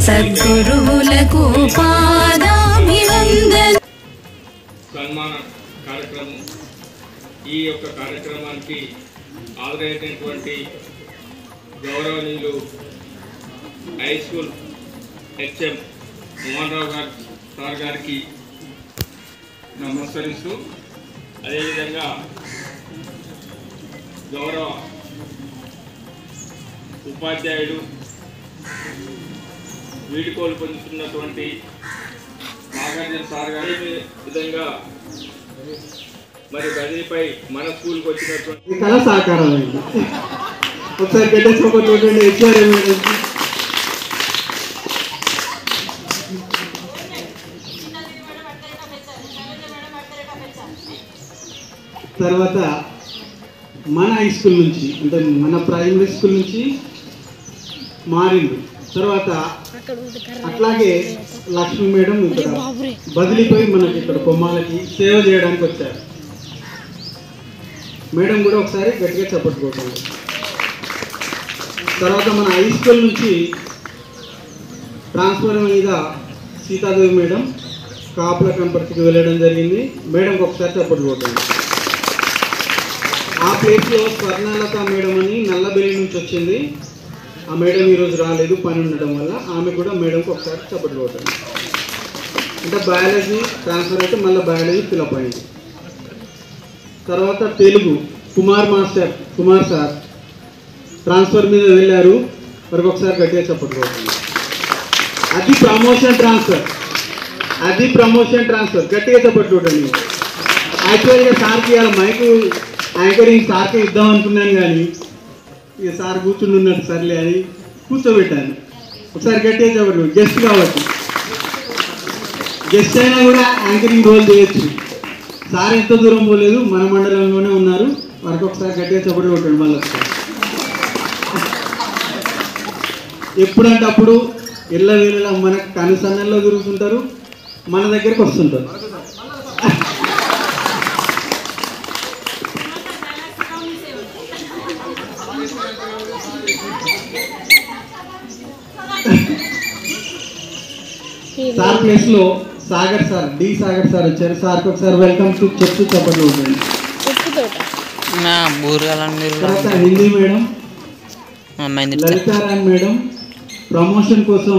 సద్గురువులకు పాదాభివందనం. సన్మాన కార్యక్రమం. ఈ యొక్క కార్యక్రమానికి హాజరైనటువంటి గౌరవనీయులు high school HM Mohan Rao sir గారికి నమస్కరిస్తూ, అదేవిధంగా గౌరవ ఉపాధ్యాయుడు వీడుకోలు పొందుతున్నటువంటి నాగార్జున సార్ గారి విధంగా మరి బదిలీపై మన స్కూల్కి వచ్చినటువంటి కళ సహకారం అండి. ఒకసారి పెట్టేసుకోకుండా తర్వాత మన హై స్కూల్ నుంచి అంటే మన ప్రైమరీ స్కూల్ నుంచి మారింది. తర్వాత అట్లాగే లక్ష్మీ మేడం ఇక్కడ బదిలీపోయి మనకి ఇక్కడ కొమ్మాలకి సేవ చేయడానికి వచ్చారు. మేడం కూడా ఒకసారి గట్టిగా చప్పట్టుకోవాలి. తర్వాత మన హై స్కూల్ నుంచి ట్రాన్స్ఫర్ మీద సీతాదేవి మేడం కాపుల కనపర్తికి వెళ్ళడం జరిగింది. మేడంకి ఒకసారి చప్పట్టుకోవాలి. ఆ ప్లేస్లో స్వర్ణలత మేడం అని నల్లబెల్లి నుంచి వచ్చింది. ఆ మేడం ఈరోజు రాలేదు, పని ఉండడం వల్ల. ఆమె కూడా మేడంకి ఒకసారి చప్పట్టుకోవాలి. అంటే బయాలజీ ట్రాన్స్ఫర్ అయితే మళ్ళీ బయాలజీ ఫిలప్ అయింది. తర్వాత తెలుగు కుమార్ సార్ ట్రాన్స్ఫర్ మీద వెళ్ళారు. వారికి ఒకసారి గట్టిగా చప్పట్టుకోవాలి. అది ప్రమోషన్ ట్రాన్స్ఫర్ గట్టిగా చప్పట్టుకోండి. యాక్చువల్గా సార్కి ఇవాళ మైకు యాంకరింగ్ సార్కి ఇద్దాం అనుకున్నాను, కానీ ఇక సార్ కూర్చుని ఉన్నట్టు సర్లే అని కూర్చోబెట్టాను. ఒకసారి గట్టిగా చెప్పండి. గెస్ట్ కాబట్టి గెస్ట్ అయినా కూడా యాంకరింగ్ రోల్ చేయొచ్చు. సార్ ఎంత దూరం పోలేదు, మన మండలంలోనే ఉన్నారు. వారికి ఒకసారి గట్టిగా చెప్పడం కొట్టండి. మళ్ళీ ఎప్పుడంటే అప్పుడు ఎల్ల వేళలా మనకు కనుసన్నల్లో తిరుగుతుంటారు, మన దగ్గరకు వస్తుంటారు. సార్ ప్లేస్ లో సాగర్ సార్ వచ్చారు. సార్కి ఒకసారి వెల్కమ్ టు చెప్తూ చెప్పండి. తర్వాత Hindi madam Lalitharayana madam promotion కోసం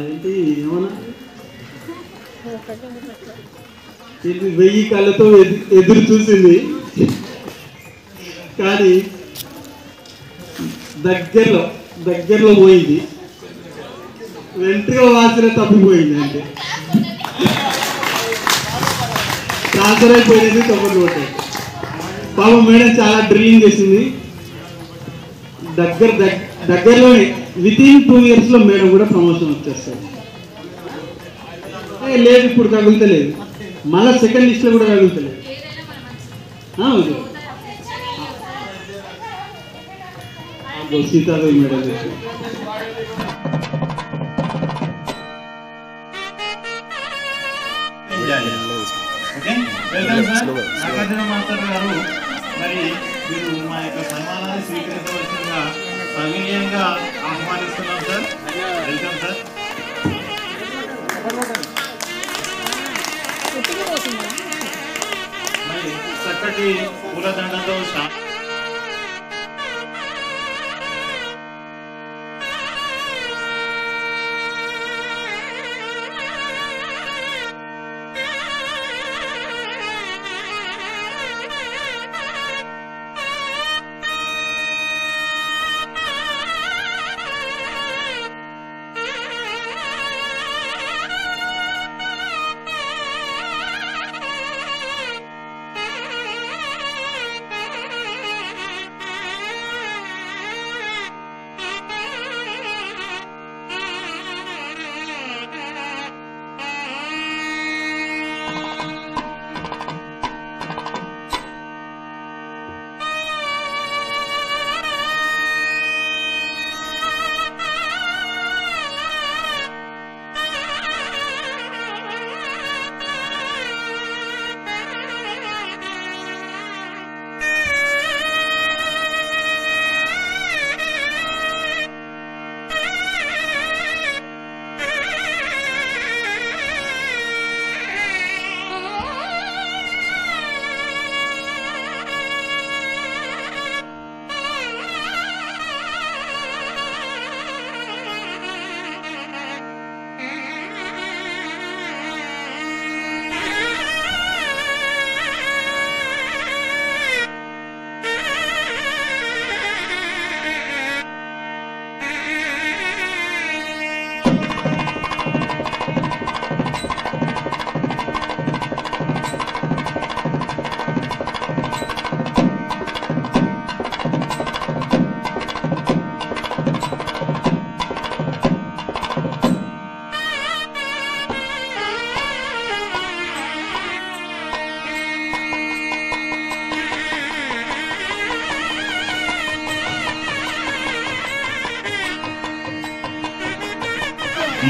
ఏంటి ఏమన్నా 1000 కళ్ళతో ఎదురు చూసింది, కానీ దగ్గరలో పోయింది. వెంట్రుక వాసన తప్పిపోయింది. అంటే ట్రాన్స్ఫర్ అయిపోయినది తప్పదు. పాపం మేడం చాలా డ్రిల్లింగ్ చేసింది. దగ్గరలోనే వితిన్ 2 yearsలో మేడం కూడా ప్రమోషన్ వచ్చేస్తారు. లేదు ఇప్పుడు తగులుతలేదు, మళ్ళీ సెకండ్ లిస్ట్లో కూడా తగులుతలేదు. సీతాదేవి మేడం చేసి నాగార్జున మాస్టర్ గారు మరి మీరు మా యొక్క సన్మానాన్ని స్వీకరించవలసిందిగా సవినయంగా ఆహ్వానిస్తున్నాం సార్. Welcome sir. మరి చక్కటి పూలదండతో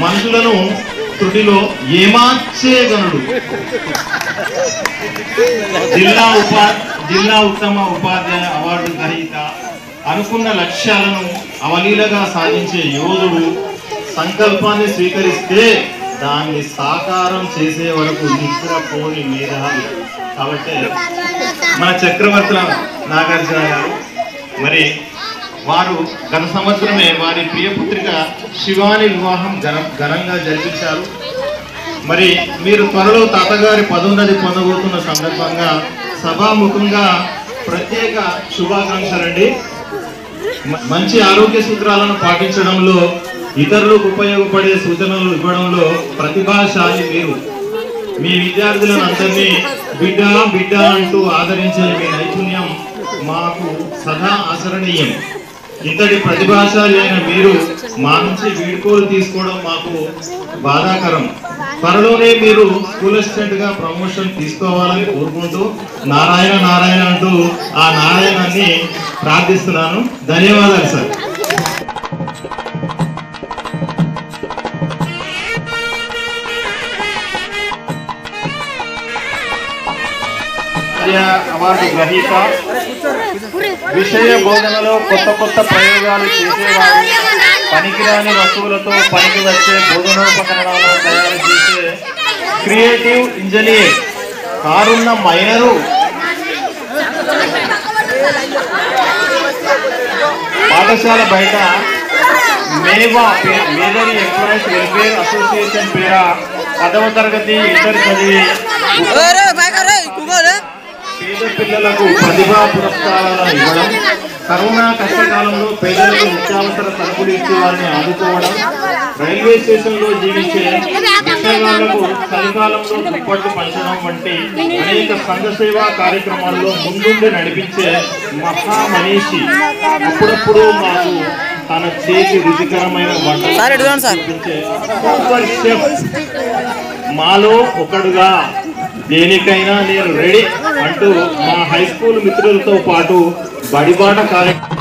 మనుషులను త్రుటిలో ఏమార్చేగనుడు. జిల్లా ఉత్తమ ఉపాధ్యాయ అవార్డు గ్రహీత, అనుకున్న లక్ష్యాలను అవలీలగా సాధించే యోధుడు, సంకల్పాన్ని స్వీకరిస్తే దాన్ని సాకారం చేసే వరకు నిద్రపోని మేధావి. కాబట్టి మన చక్రవర్తుల నాగార్జున గారు మరి వారు గత సంవత్సరమే వారి ప్రియపుత్రిక శివాని వివాహం ఘనంగా జరిపించారు. మరి మీరు త్వరలో తాతగారి పదోన్నతి పొందబోతున్న సందర్భంగా సభాముఖంగా ప్రత్యేక శుభాకాంక్షలండి. మంచి ఆరోగ్య సూత్రాలను పాటించడంలో, ఇతరులకు ఉపయోగపడే సూచనలు ఇవ్వడంలో ప్రతిభాశాలి మీరు. మీ విద్యార్థులను అందరినీ బిడ్డ బిడ్డ అంటూ ఆదరించే మీ నైపుణ్యం మాకు సదా ఆచరణీయం. ఇంతటి ప్రతిభాశాలి అయిన మీరు మా నుంచి వీడ్కోలు తీసుకోవడం మాకు బాధాకరం. త్వరలోనే మీరు స్కూల్ అసిస్టెంట్ గా ప్రమోషన్ తీసుకోవాలని కోరుకుంటూ నారాయణ నారాయణ అంటూ ఆ నారాయణాన్ని ప్రార్థిస్తున్నాను. ధన్యవాదాలు సార్. అవార్డు గ్రహీత, విషయ బోధనలో కొత్త ప్రయోగాలు చేసేవారు, పనికిరాని వస్తువులతో పనికి వచ్చే బోధనోపకరణాలను తయారు చేసే క్రియేటివ్ ఇంజనీర్, కారున్న మైనరు, పాఠశాల బయట మేదరి ఎంప్లాయీస్ వెల్ఫేర్ అసోసియేషన్ పేర 10వ తరగతి ఇంటర్ చదివి పేద పిల్లలకు ప్రతిభా పురస్కారాలను ఇవ్వడం, కరోనా కష్టకాలంలో పేదలకు నిత్యావసర సరుకులు ఇచ్చి వారిని ఆదుకోవడం, రైల్వే స్టేషన్లో జీవించే బిచ్చగాళ్లకు చలికాలంలో దుప్పట్లు పంచడం వంటి అనేక సంఘ సేవా కార్యక్రమాల్లో ముందుండి నడిపించే మహామనీషి అప్పుడప్పుడు మాకు తన చేతి రుచికరమైన వంటలు చూపించే సూపర్ షెఫ్ మాలో ఒకడుగా దేనికైనా నేను రెడీ అంటూ మా హై స్కూల్ మిత్రులతో పాటు బడిబాట కార్యక్రమం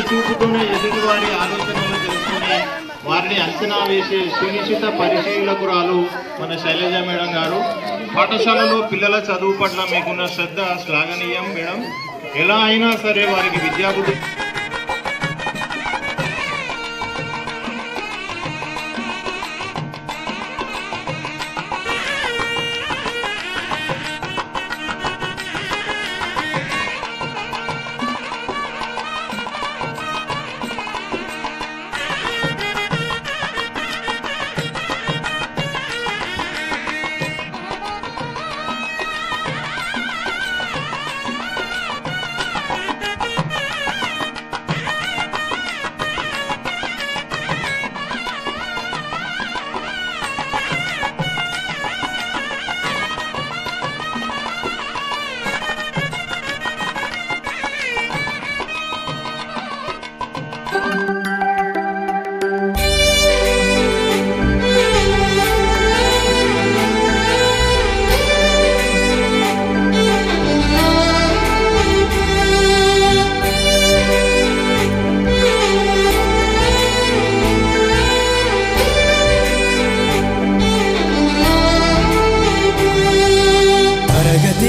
చూపుతూనే ఎదుటివారి ఆలోచనలు తెలుసుకుని వారిని అంచనా వేసే సునిశ్చిత పరిశీలకురాలు మన శైలజ మేడం గారు. పాఠశాలలో పిల్లల చదువు పట్ల మీకున్న శ్రద్ధ శ్లాఘనీయం మేడం. ఎలా అయినా సరే వారికి విద్యాబుద్ధి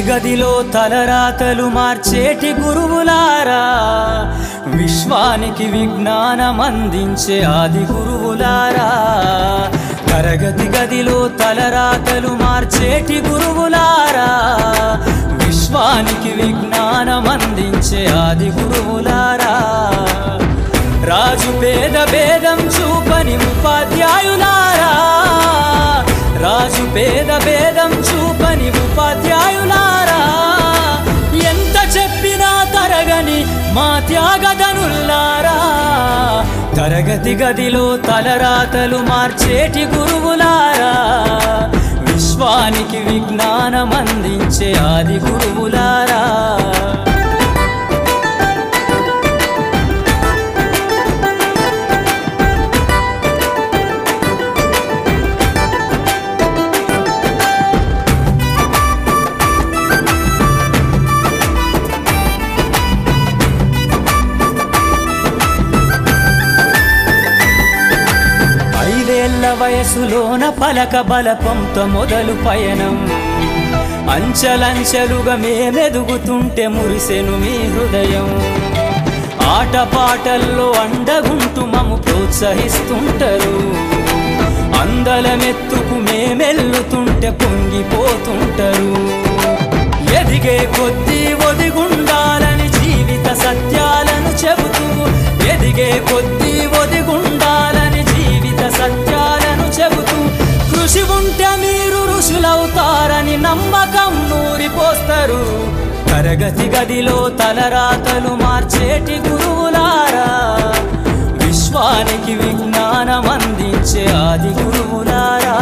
గదిలో తలరాతలు మార్చేటి గురువులారా, విశ్వానికి విజ్ఞానం అందించే ఆది గురువులారా. తరగతి గదిలో తలరాతలు మార్చేటి గురువులారా, విశ్వానికి విజ్ఞానం అందించే ఆది గురువులారా. రాజు పేద భేదం చూపని ఉపాధ్యాయులారా, రాజు పేద భేదం చూపని ఉపాధ్యాయులారా. ఎంత చెప్పినా తరగని మా త్యాగధనుల్లారా. తరగతి గదిలో తలరాతలు మార్చేటి గురువులారా, విశ్వానికి విజ్ఞానం అందించే ఆది గురువులారా. వయసులోన పలక బలపంతో మొదలు పయనం, అంచెలంచెలుగా మేమెదుగుతుంటే మురిసెను మీ హృదయం. ఆటపాటల్లో అండగుంటూ మము ప్రోత్సహిస్తుంటారు. అందలమెత్తుకు మేమెల్లుతుంటే పొంగిపోతుంటారు. ఎదిగే కొద్దీ ఒదిగుండాలని జీవిత సత్యాలను చెబుతూ, ఎదిగే కొద్దీ ఒదిగుండాలని జీవిత సత్యాలను చెబుతూ, కృషి ఉంటే మీరు ఋషులవుతారని నమ్మకం నూరిపోస్తారు. తరగతి గదిలో తలరాతలు మార్చేటి గురువులారా, విశ్వానికి విజ్ఞానం అందించే ఆది గురువులారా.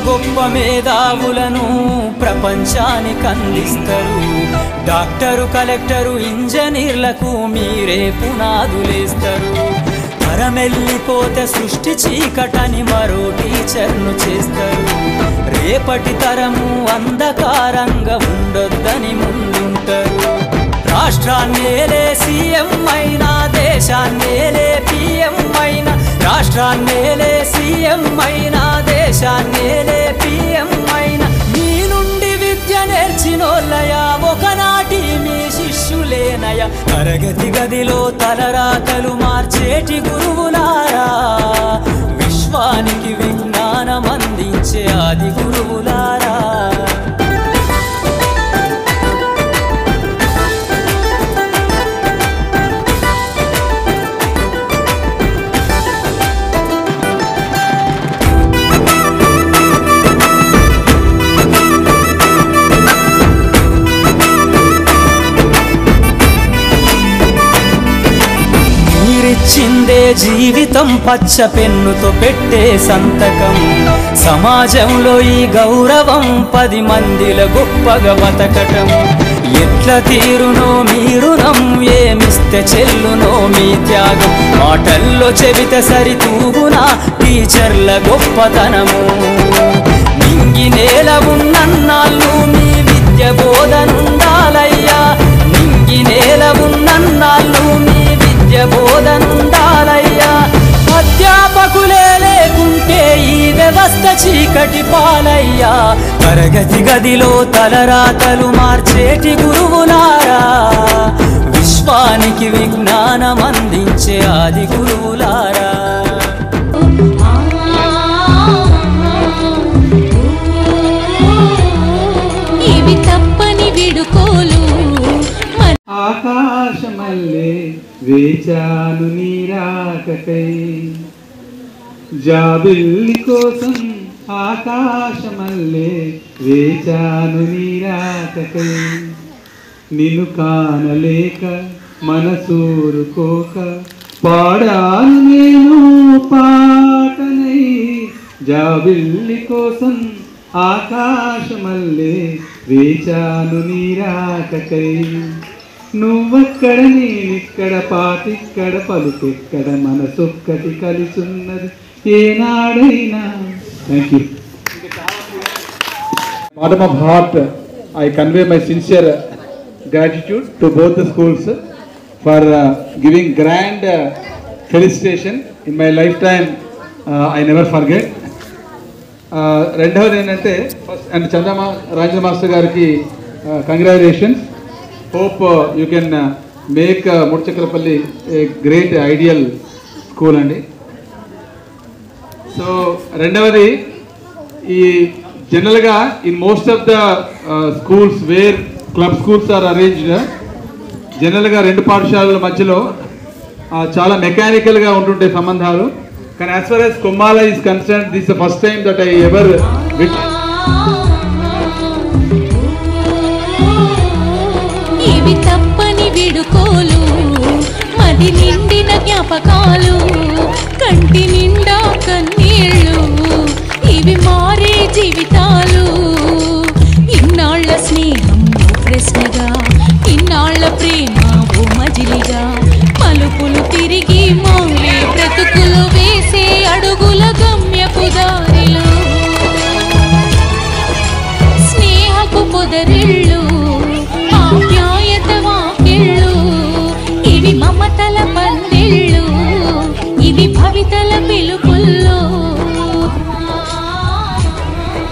గొప్ప మేధావులను ప్రపంచానికి అందిస్తారు. డాక్టరు, కలెక్టరు, ఇంజనీర్లకు మీరే పునాదులేస్తారు. తరమెల్లిపోతే సృష్టి చీకటని మరో టీచర్ను చేస్తారు. రేపటి తరము అంధకారంగా ఉండొద్దని ముందుంటారు. రాష్ట్రాన్నేలే సీఎం అయినా, దేశాన్నేలే పిఎం అయినా, రాష్ట్రాన్నేలే సీఎం అయినా, దేశాన్నేలే పిఎం అయినా, మీ నుండి విద్య నేర్చినోళ్ళయా, ఒకనాటి మీ శిష్యులేనయా. తరగతి గదిలో తలరాతలు మార్చేటి గురువులారా, విశ్వానికి విజ్ఞానం అందించే ఆది గురువులారా. చిందే జీవితం పచ్చ పెన్నుతో పెట్టే సంతకం. సమాజంలో ఈ గౌరవం 10 మందిల గొప్పగా బతకటం. ఎట్ల తీరునో మీ రుణం, ఏమిస్తే చెల్లునో మీ త్యాగం. మాటల్లో చెబితే సరితూగునా టీచర్ల గొప్పతనము. నింగి నేల ఉన్నన్నాళ్ళు మీ విద్య బోధనుండాలయ్యా. నింగి నేల ఉన్నన్నాళ్ళు మీ బోధనుండాలయ్యా. అధ్యాపకులే లేకుంటే ఈ వ్యవస్థ చీకటి పాలయ్యా. తరగతి గదిలో తలరాతలు మార్చేటి గురువులారా, విశ్వానికి విజ్ఞానం అందించే ఆది గురువులారా. ఇవి తప్పని విడుకోలు. ఆకాశమల్లే వేచాను నీరాకకై, జాబిల్లి కోసం ఆకాశమల్లే వేచాను నీరాకకై. నిన్ను కానలేక మనసూరుకోక పాడాను నేను పాటనై. జాబిల్లి కోసం ఆకాశమల్లే వేచాను నీరాకకై. నువ్వక్కడ నేనిక్కడ పాతిక్కడ పలుకెక్కడ మనసొక్కటి కలిసున్నది ఏనాడైనా. Thank you. Bottom of heart, I convey my sincere gratitude to both the schools for giving grand felicitation in my lifetime. I never forget. రెండవది ఏంటంటే ఫస్ట్ అండ్ చంద్రమా రాజేంద్ర మాస్టర్ గారికి congratulations. Hope you can make Murchakalpalli a great ideal school andi. So రెండవది ఈ జనరల్గా in most of the schools where club schools are arranged, జనరల్గా రెండు పాఠశాలల మధ్యలో చాలా మెకానికల్గా ఉంటుంటాయి సంబంధాలు. కానీ as far as Kommala is concerned, this is the first time that I ever witnessed. ఇవి తప్పని విడుకోలు, మది నిండిన జ్ఞాపకాలు, కంటి నిండా కన్నీళ్ళు, ఇవి మారే జీవితాలు. ఇన్నాళ్ల స్నేహం ప్రశ్నగా, ఇన్నాళ్ల ప్రేమ ఓ మజిలిగా, మలుపులు తిరిగి మారే బ్రతుకు పాటల